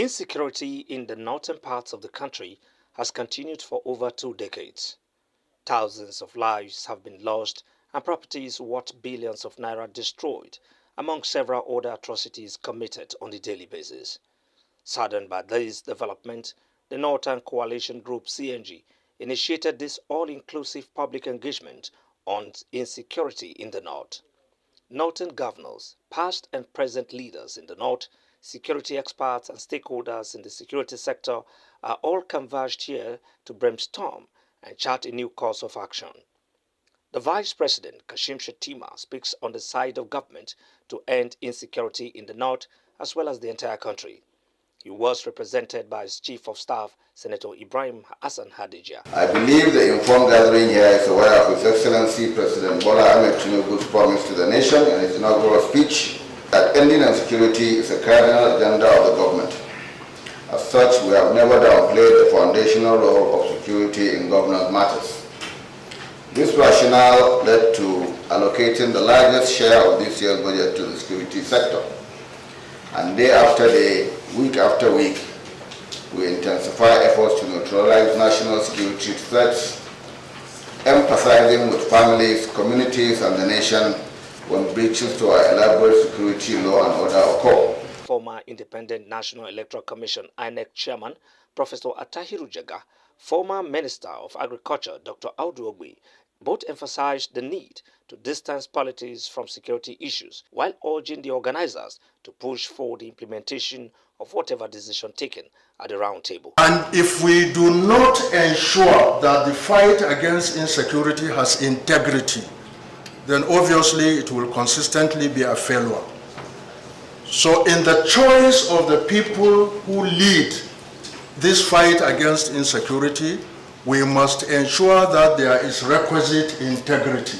Insecurity in the northern parts of the country has continued for over 2 decades. Thousands of lives have been lost and properties worth billions of naira destroyed, among several other atrocities committed on a daily basis. Saddened by this development, the Northern Coalition Group CNG initiated this all-inclusive public engagement on insecurity in the north. Northern governors, past and present leaders in the north, security experts and stakeholders in the security sector are all converged here to brainstorm and chart a new course of action. The Vice President, Kashim Shettima, speaks on the side of government to end insecurity in the north as well as the entire country. He was represented by his Chief of Staff, Senator Ibrahim Hassan Hadija. I believe the informed gathering here is aware of His Excellency President Bola Ahmed Tinubu's promise to the nation in his inaugural speech that ending insecurity is a cardinal agenda of the government. As such, we have never downplayed the foundational role of security in governance matters. This rationale led to allocating the largest share of this year's budget to the security sector. And day after day, week after week, we intensify efforts to neutralize national security threats, emphasizing with families, communities, and the nation when breaches to our elaborate security law and order occur. Former Independent National Electoral Commission INEC Chairman, Professor Atahiru Jaga, former Minister of Agriculture, Dr. Audu Ogbe, both emphasized the need to distance politics from security issues while urging the organizers to push for the implementation of whatever decision taken at the round table. And if we do not ensure that the fight against insecurity has integrity, then obviously it will consistently be a failure. So in the choice of the people who lead this fight against insecurity, we must ensure that there is requisite integrity.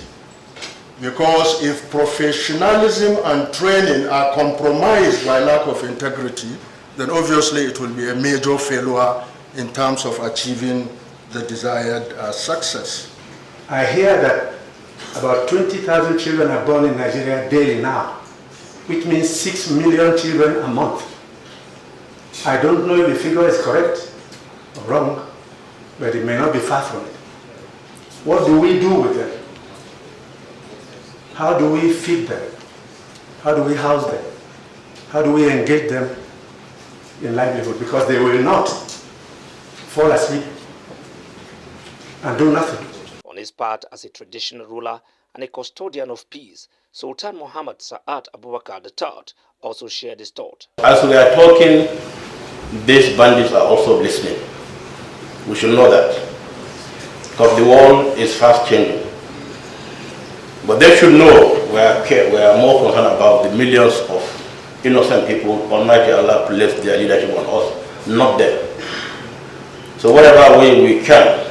Because if professionalism and training are compromised by lack of integrity, then obviously it will be a major failure in terms of achieving the desired success. I hear that about 20,000 children are born in Nigeria daily now, which means 6 million children a month. I don't know if the figure is correct or wrong, but it may not be far from it. What do we do with them? How do we feed them? How do we house them? How do we engage them in livelihood? Because they will not fall asleep and do nothing. On his part, as a traditional ruler and a custodian of peace, Sultan Muhammad Sa'ad Abubakar III also shared his thought. As we are talking, these bandits are also listening. We should know that, because the world is fast changing. But they should know we are more concerned about the millions of innocent people Almighty Allah placed their leadership on us, not them. So whatever way we can,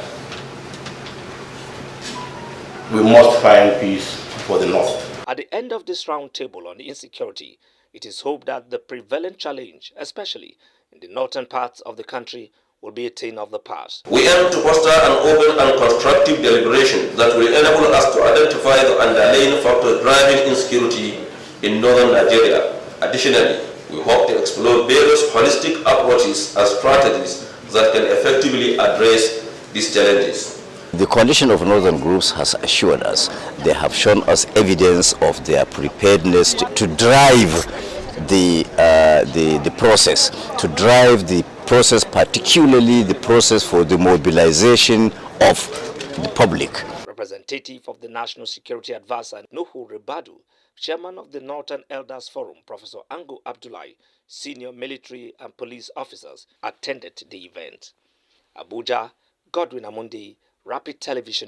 we must find peace for the North. At the end of this round table on insecurity, it is hoped that the prevalent challenge, especially in the northern parts of the country, will be a thing of the past. We aim to foster an open and constructive deliberation that will enable us to identify the underlying factors driving insecurity in northern Nigeria. Additionally, we hope to explore various holistic approaches and strategies that can effectively address these challenges. The coalition of northern groups has assured us, they have shown us evidence of their preparedness to drive the process, particularly the process for the mobilization of the public. Representative of the National Security Advisor, Nuhu Ribadu, Chairman of the Northern Elders Forum, Professor Ango Abdullahi, senior military and police officers attended the event. Abuja, Godwin Amundi, Rapid Television.